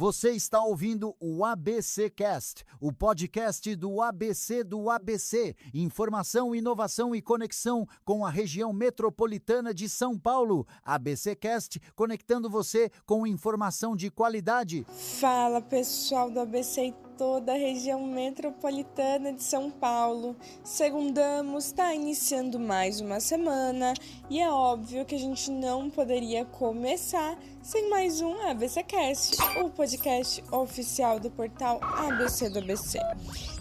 Você está ouvindo o ABC Cast, o podcast do ABC. Informação, inovação e conexão com a região metropolitana de São Paulo. ABC Cast, conectando você com informação de qualidade. Fala, pessoal do ABC e toda a região metropolitana de São Paulo. Segundamos, está iniciando mais uma semana e é óbvio que a gente não poderia começar sem mais um ABC Cast, o podcast oficial do portal ABC do ABC.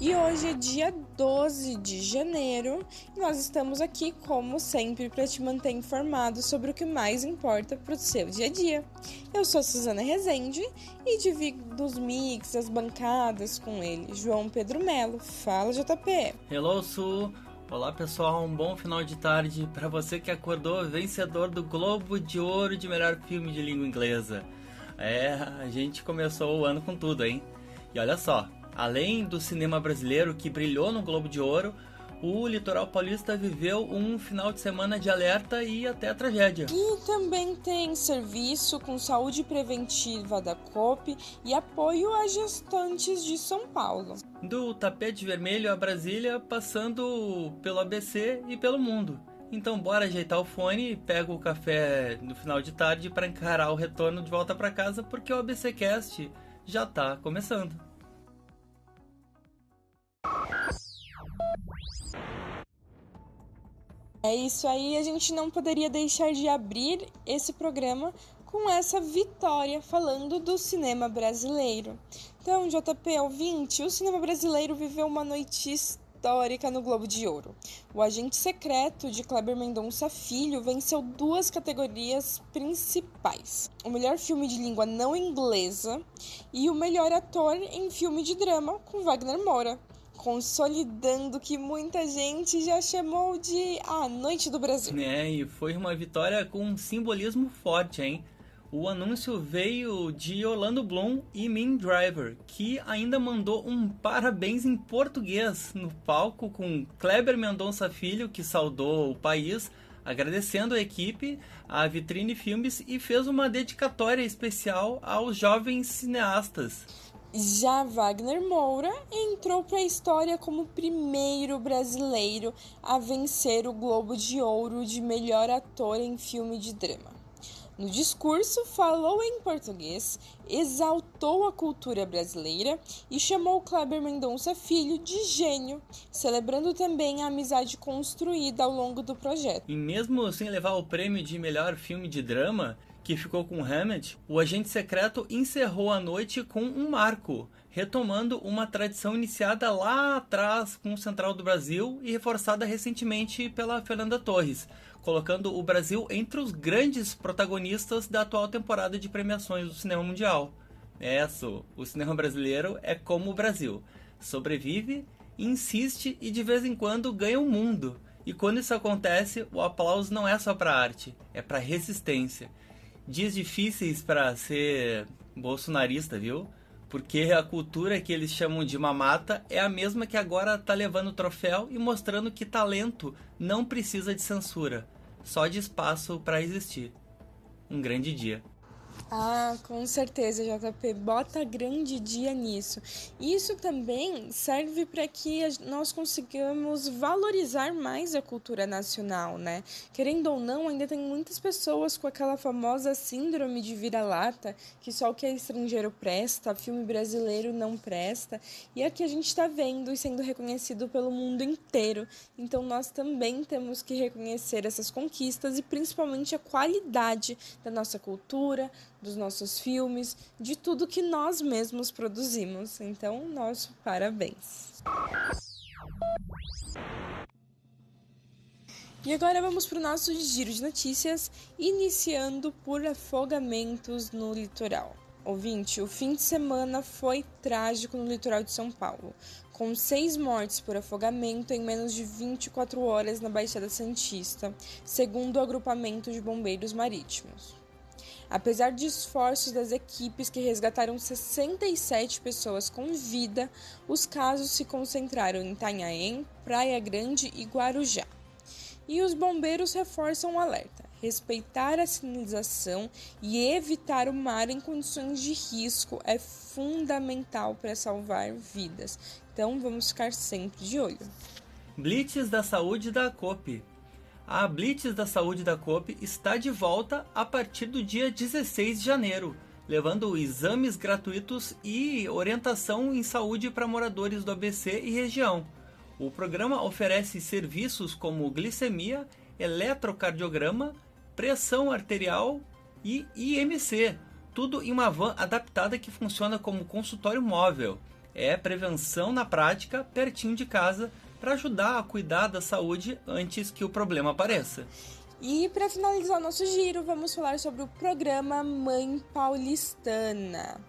E hoje é dia 12 de janeiro e nós estamos aqui, como sempre, para te manter informado sobre o que mais importa para o seu dia a dia. Eu sou Suzana Rezende e divido os mix, as bancadas com ele, João Pedro Melo. Fala, JP! Hello, Su! Olá, pessoal, um bom final de tarde para você que acordou vencedor do Globo de Ouro de melhor filme de língua inglesa. A gente começou o ano com tudo, hein? E olha só, além do cinema brasileiro que brilhou no Globo de Ouro, o litoral paulista viveu um final de semana de alerta e até tragédia. E também tem serviço com saúde preventiva da COP e apoio a gestantes de São Paulo. Do tapete vermelho a Brasília, passando pelo ABC e pelo mundo. Então bora ajeitar o fone e pega o café no final de tarde para encarar o retorno de volta para casa, porque o ABC Cast já tá começando. É isso aí, a gente não poderia deixar de abrir esse programa com essa vitória falando do cinema brasileiro. Então, JP ouvinte, o cinema brasileiro viveu uma noite histórica no Globo de Ouro. O Agente Secreto, de Kleber Mendonça Filho, venceu 2 categorias principais: o melhor filme de língua não inglesa e o melhor ator em filme de drama, com Wagner Moura, consolidando que muita gente já chamou de a Noite do Brasil. E foi uma vitória com um simbolismo forte, hein? O anúncio veio de Orlando Bloom e Minnie Driver, que ainda mandou um parabéns em português no palco com Kleber Mendonça Filho, que saudou o país, agradecendo a equipe, a Vitrine Filmes, e fez uma dedicatória especial aos jovens cineastas. Já Wagner Moura entrou para a história como o primeiro brasileiro a vencer o Globo de Ouro de melhor ator em filme de drama. No discurso, falou em português, exaltou a cultura brasileira e chamou Kleber Mendonça Filho de gênio, celebrando também a amizade construída ao longo do projeto. E mesmo sem levar o prêmio de melhor filme de drama, que ficou com Hammett, o Agente Secreto encerrou a noite com um marco, retomando uma tradição iniciada lá atrás com o Central do Brasil e reforçada recentemente pela Fernanda Torres, colocando o Brasil entre os grandes protagonistas da atual temporada de premiações do cinema mundial. O cinema brasileiro é como o Brasil: sobrevive, insiste e de vez em quando ganha o mundo. E quando isso acontece, o aplauso não é só para arte, é para resistência. Dias difíceis para ser bolsonarista, viu? Porque a cultura que eles chamam de mamata é a mesma que agora tá levando o troféu e mostrando que talento não precisa de censura, só de espaço para existir. Um grande dia. Ah, com certeza, JP, bota grande dia nisso. Isso também serve para que nós consigamos valorizar mais a cultura nacional, né? Querendo ou não, ainda tem muitas pessoas com aquela famosa síndrome de vira-lata, que só o que é estrangeiro presta, filme brasileiro não presta, e aqui a gente está vendo e sendo reconhecido pelo mundo inteiro. Então nós também temos que reconhecer essas conquistas e principalmente a qualidade da nossa cultura, dos nossos filmes, de tudo que nós mesmos produzimos. Então, nosso parabéns. E agora vamos para o nosso giro de notícias, iniciando por afogamentos no litoral. Ouvinte, o fim de semana foi trágico no litoral de São Paulo, com 6 mortes por afogamento em menos de 24 horas na Baixada Santista, segundo o agrupamento de bombeiros marítimos. Apesar de esforços das equipes que resgataram 67 pessoas com vida, os casos se concentraram em Itanhaém, Praia Grande e Guarujá. E os bombeiros reforçam o alerta. Respeitar a sinalização e evitar o mar em condições de risco é fundamental para salvar vidas. Então, vamos ficar sempre de olho. Blitz da Saúde da ACOP. A Blitz da Saúde da ACOP está de volta a partir do dia 16 de janeiro, levando exames gratuitos e orientação em saúde para moradores do ABC e região. O programa oferece serviços como glicemia, eletrocardiograma, pressão arterial e IMC, tudo em uma van adaptada que funciona como consultório móvel. É prevenção na prática, pertinho de casa, para ajudar a cuidar da saúde antes que o problema apareça. E para finalizar o nosso giro, vamos falar sobre o programa Mãe Paulistana.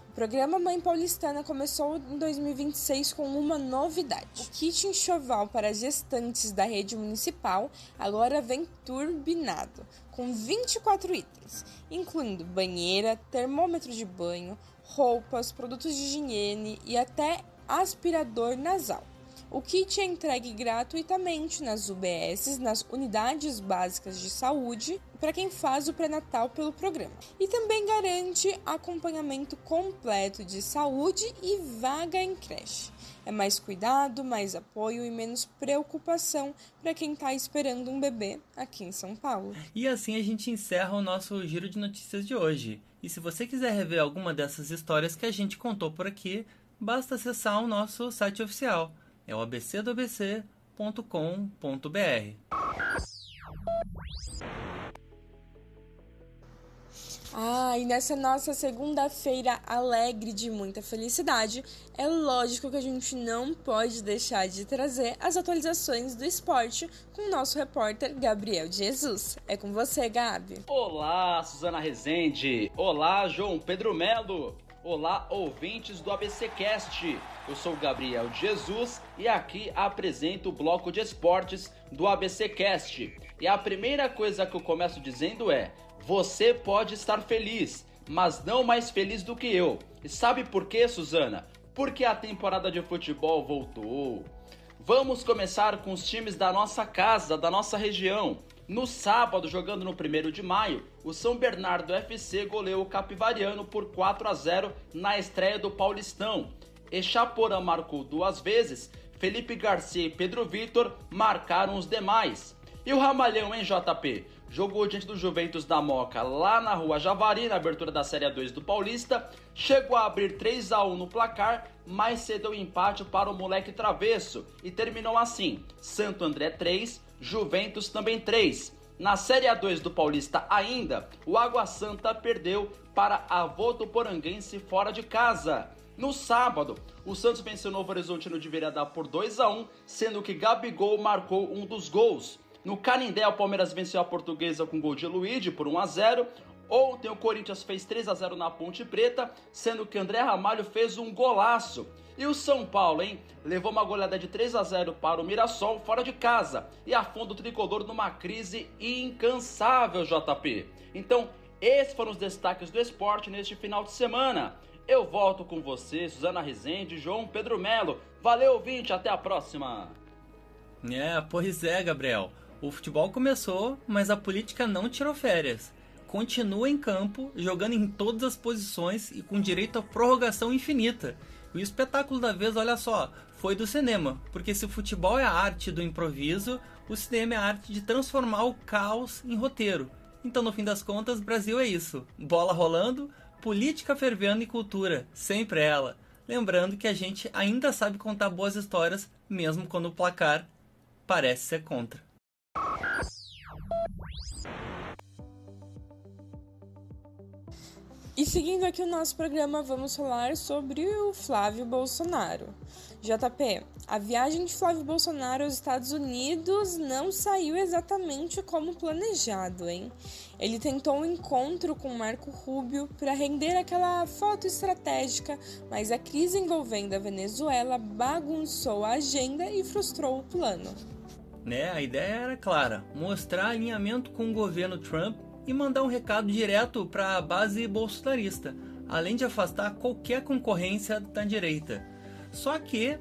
O programa Mãe Paulistana começou em 2026 com uma novidade. O kit enxoval para gestantes da rede municipal agora vem turbinado, com 24 itens, incluindo banheira, termômetro de banho, roupas, produtos de higiene e até aspirador nasal. O kit é entregue gratuitamente nas UBSs, nas Unidades Básicas de Saúde, para quem faz o pré-natal pelo programa. E também garante acompanhamento completo de saúde e vaga em creche. É mais cuidado, mais apoio e menos preocupação para quem está esperando um bebê aqui em São Paulo. E assim a gente encerra o nosso giro de notícias de hoje. E se você quiser rever alguma dessas histórias que a gente contou por aqui, basta acessar o nosso site oficial. É o abcdoabc.com.br. E nessa nossa segunda-feira alegre de muita felicidade, é lógico que a gente não pode deixar de trazer as atualizações do esporte com o nosso repórter Gabriel de Jesus. É com você, Gabi. Olá, Suzana Rezende. Olá, João Pedro Melo. Olá, ouvintes do ABCcast. Eu sou Gabriel de Jesus e aqui apresento o bloco de esportes do ABCcast. E a primeira coisa que eu começo dizendo é: você pode estar feliz, mas não mais feliz do que eu. E sabe por quê, Suzana? Porque a temporada de futebol voltou. Vamos começar com os times da nossa casa, da nossa região. No sábado, jogando no 1º de maio, o São Bernardo FC goleou o Capivariano por 4-0 na estreia do Paulistão. Echaporã marcou 2 vezes, Felipe Garcia e Pedro Vitor marcaram os demais. E o Ramalhão, hein, JP? Jogou diante do Juventus da Moca lá na Rua Javari, na abertura da Série A2 do Paulista. Chegou a abrir 3-1 no placar, mas cedeu o empate para o moleque travesso. E terminou assim: Santo André 3, Juventus também 3. Na Série A2 do Paulista ainda, o Água Santa perdeu para a Votuporanguense fora de casa. No sábado, o Santos venceu o Novo Horizontino de virada por 2-1, sendo que Gabigol marcou um dos gols. No Canindé, o Palmeiras venceu a Portuguesa com gol de Luigi por 1-0. Ontem o Corinthians fez 3-0 na Ponte Preta, sendo que André Ramalho fez um golaço. E o São Paulo, hein? Levou uma goleada de 3-0 para o Mirassol fora de casa e afunda o tricolor numa crise incansável, JP. Então, esses foram os destaques do esporte neste final de semana. Eu volto com você, Suzana Rezende, João Pedro Melo. Valeu, ouvinte, até a próxima. Pois é, Gabriel. O futebol começou, mas a política não tirou férias. Continua em campo, jogando em todas as posições e com direito à prorrogação infinita. E o espetáculo da vez, olha só, foi do cinema. Porque se o futebol é a arte do improviso, o cinema é a arte de transformar o caos em roteiro. Então, no fim das contas, Brasil é isso. Bola rolando, política fervendo e cultura. Sempre ela. Lembrando que a gente ainda sabe contar boas histórias, mesmo quando o placar parece ser contra. E seguindo aqui o nosso programa, vamos falar sobre o Flávio Bolsonaro. JP, a viagem de Flávio Bolsonaro aos Estados Unidos não saiu exatamente como planejado, hein? Ele tentou um encontro com Marco Rubio para render aquela foto estratégica, mas a crise envolvendo a Venezuela bagunçou a agenda e frustrou o plano. A ideia era clara, mostrar alinhamento com o governo Trump e mandar um recado direto para a base bolsonarista, além de afastar qualquer concorrência da direita. Só que,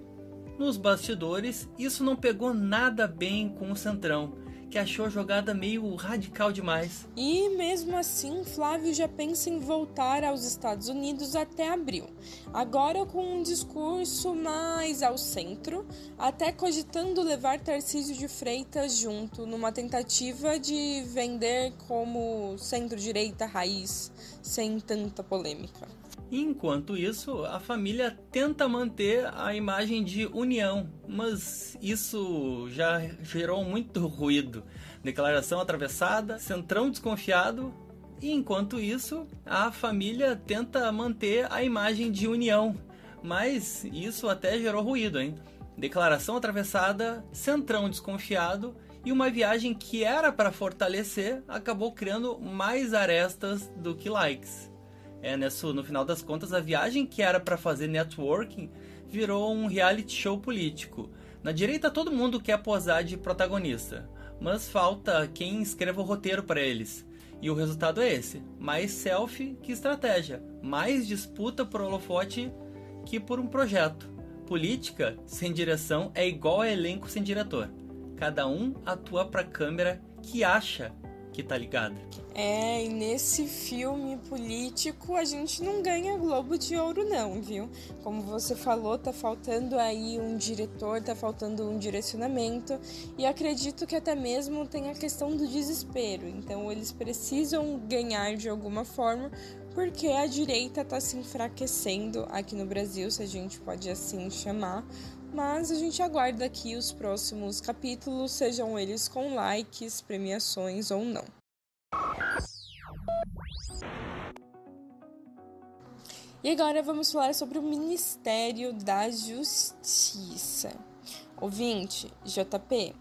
nos bastidores, isso não pegou nada bem com o Centrão, que achou a jogada meio radical demais. E mesmo assim, Flávio já pensa em voltar aos Estados Unidos até abril. Agora com um discurso mais ao centro, até cogitando levar Tarcísio de Freitas junto, numa tentativa de vender como centro-direita raiz, sem tanta polêmica. Enquanto isso, a família tenta manter a imagem de união, mas isso já gerou muito ruído. Declaração atravessada, centrão desconfiado, e enquanto isso, a família tenta manter a imagem de união, mas isso até gerou ruído, hein? Declaração atravessada, centrão desconfiado, e uma viagem que era para fortalecer acabou criando mais arestas do que likes. No final das contas, a viagem que era para fazer networking virou um reality show político. Na direita, todo mundo quer posar de protagonista, mas falta quem escreva o roteiro para eles. E o resultado é esse: mais selfie que estratégia, mais disputa por holofote que por um projeto. Política sem direção é igual a elenco sem diretor. Cada um atua para a câmera que acha que tá ligada. E nesse filme político a gente não ganha Globo de Ouro não, viu? Como você falou, tá faltando aí um diretor, tá faltando um direcionamento, e acredito que até mesmo tem a questão do desespero. Então eles precisam ganhar de alguma forma, porque a direita tá se enfraquecendo aqui no Brasil, se a gente pode assim chamar. Mas a gente aguarda aqui os próximos capítulos, sejam eles com likes, premiações ou não. E agora vamos falar sobre o Ministério da Justiça. Ouvinte, JP,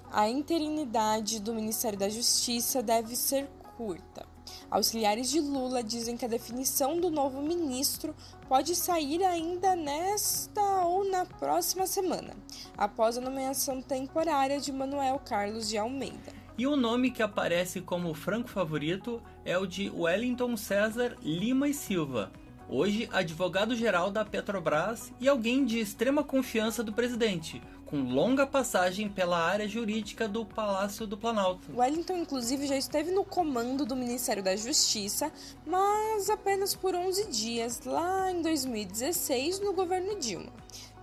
a interinidade do Ministério da Justiça deve ser curta. Auxiliares de Lula dizem que a definição do novo ministro pode sair ainda nesta ou na próxima semana, após a nomeação temporária de Manuel Carlos de Almeida. E o nome que aparece como franco favorito é o de Wellington César Lima e Silva, hoje advogado-geral da Petrobras e alguém de extrema confiança do presidente, com longa passagem pela área jurídica do Palácio do Planalto. Wellington, inclusive, já esteve no comando do Ministério da Justiça, mas apenas por 11 dias, lá em 2016, no governo Dilma.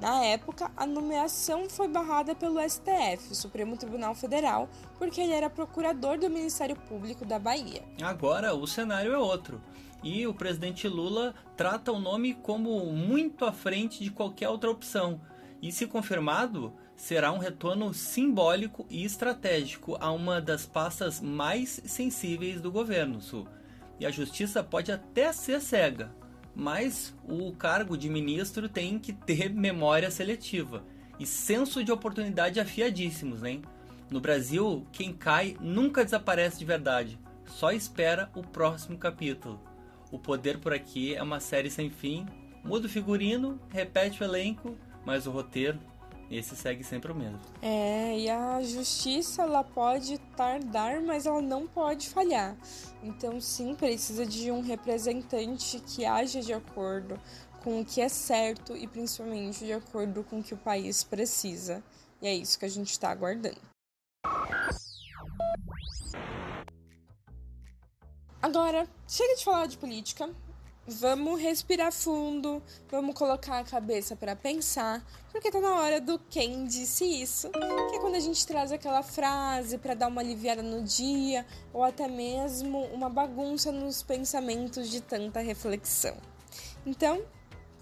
Na época, a nomeação foi barrada pelo STF, o Supremo Tribunal Federal, porque ele era procurador do Ministério Público da Bahia. Agora, o cenário é outro, e o presidente Lula trata o nome como muito à frente de qualquer outra opção. E se confirmado, será um retorno simbólico e estratégico a uma das pastas mais sensíveis do governo Sul. E a justiça pode até ser cega, mas o cargo de ministro tem que ter memória seletiva e senso de oportunidade afiadíssimos, né? No Brasil, quem cai nunca desaparece de verdade, só espera o próximo capítulo. O Poder por Aqui é uma série sem fim, muda o figurino, repete o elenco, mas o roteiro, esse segue sempre o mesmo. E a justiça, ela pode tardar, mas ela não pode falhar. Então, sim, precisa de um representante que haja de acordo com o que é certo e principalmente de acordo com o que o país precisa. E é isso que a gente está aguardando. Agora, chega de falar de política. Vamos respirar fundo, vamos colocar a cabeça para pensar, porque tá na hora do Quem Disse Isso, que é quando a gente traz aquela frase para dar uma aliviada no dia, ou até mesmo uma bagunça nos pensamentos de tanta reflexão. Então,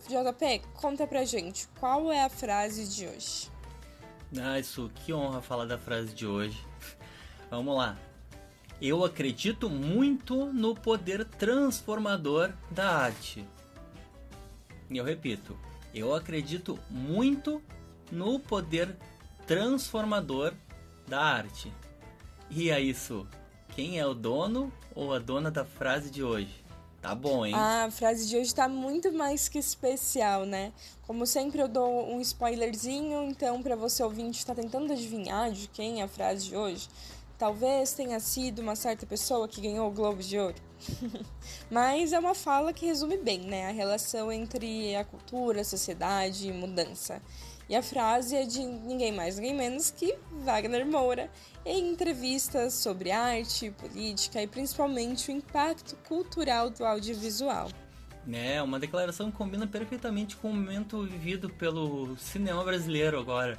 JP, conta pra gente, qual é a frase de hoje? Isso, que honra falar da frase de hoje. Vamos lá. Eu acredito muito no poder transformador da arte. E eu repito, eu acredito muito no poder transformador da arte. E é isso. Quem é o dono ou a dona da frase de hoje? Tá bom, hein? A frase de hoje tá muito mais que especial, né? Como sempre eu dou um spoilerzinho, então para você ouvinte tá tentando adivinhar de quem é a frase de hoje, Talvez tenha sido uma certa pessoa que ganhou o Globo de Ouro. Mas é uma fala que resume bem, né, a relação entre a cultura, a sociedade e mudança. E a frase é de ninguém mais, ninguém menos que Wagner Moura, em entrevistas sobre arte, política e principalmente o impacto cultural do audiovisual. Uma declaração que combina perfeitamente com o momento vivido pelo cinema brasileiro agora.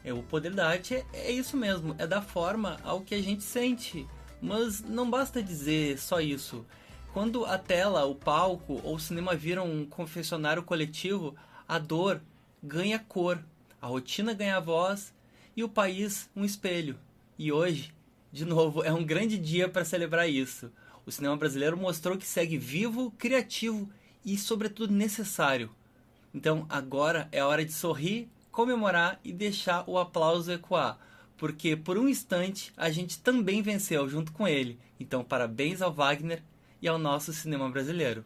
O poder da arte é isso mesmo, é dar forma ao que a gente sente. Mas não basta dizer só isso. Quando a tela, o palco ou o cinema viram um confessionário coletivo, a dor ganha cor, a rotina ganha voz e o país um espelho. E hoje, de novo, é um grande dia para celebrar isso. O cinema brasileiro mostrou que segue vivo, criativo e, sobretudo, necessário. Então, agora é hora de sorrir, comemorar e deixar o aplauso ecoar, porque por um instante a gente também venceu junto com ele. Então, parabéns ao Wagner e ao nosso cinema brasileiro.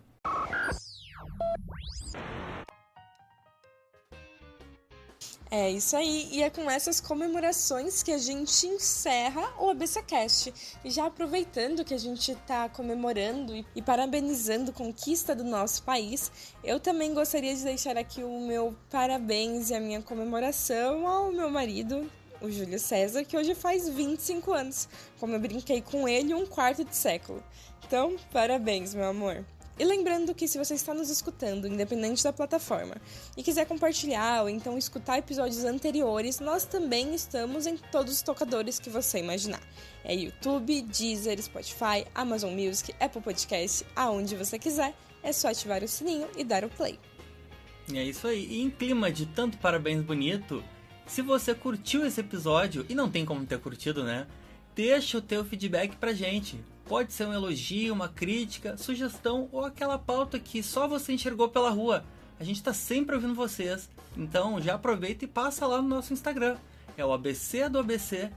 É isso aí, e é com essas comemorações que a gente encerra o ABCcast. E já aproveitando que a gente está comemorando e parabenizando a conquista do nosso país, eu também gostaria de deixar aqui o meu parabéns e a minha comemoração ao meu marido, o Júlio César, que hoje faz 25 anos, como eu brinquei com ele, um quarto de século. Então, parabéns, meu amor! E lembrando que se você está nos escutando, independente da plataforma, e quiser compartilhar ou então escutar episódios anteriores, nós também estamos em todos os tocadores que você imaginar. É YouTube, Deezer, Spotify, Amazon Music, Apple Podcast, aonde você quiser, é só ativar o sininho e dar o play. É isso aí, e em clima de tanto parabéns bonito, se você curtiu esse episódio, e não tem como ter curtido, né? Deixa o teu feedback pra gente. Pode ser um elogio, uma crítica, sugestão ou aquela pauta que só você enxergou pela rua. A gente tá sempre ouvindo vocês. Então já aproveita e passa lá no nosso Instagram. É o ABC do ABC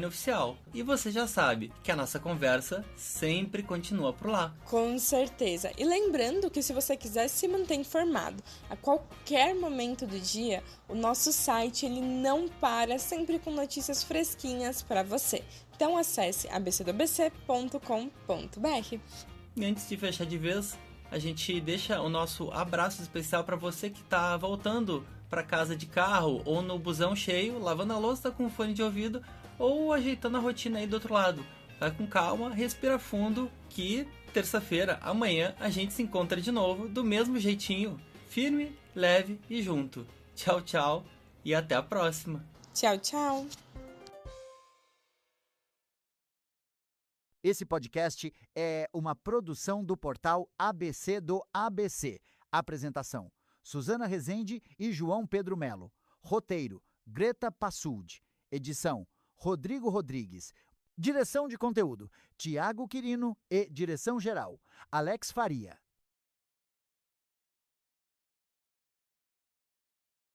_oficial. E você já sabe que a nossa conversa sempre continua por lá. Com certeza. E lembrando que se você quiser se manter informado a qualquer momento do dia, o nosso site ele não para, sempre com notícias fresquinhas para você. Então acesse abcdobc.com.br. E antes de fechar de vez, a gente deixa o nosso abraço especial para você que está voltando para casa de carro ou no busão cheio, lavando a louça com fone de ouvido ou ajeitando a rotina aí do outro lado. Vai com calma, respira fundo, que terça-feira, amanhã, a gente se encontra de novo do mesmo jeitinho, firme, leve e junto. Tchau, tchau e até a próxima. Tchau, tchau. Esse podcast é uma produção do portal ABC do ABC. Apresentação: Suzana Rezende e João Pedro Melo. Roteiro: Greta Passuldi. Edição: Rodrigo Rodrigues. Direção de conteúdo: Tiago Quirino e direção geral: Alex Faria.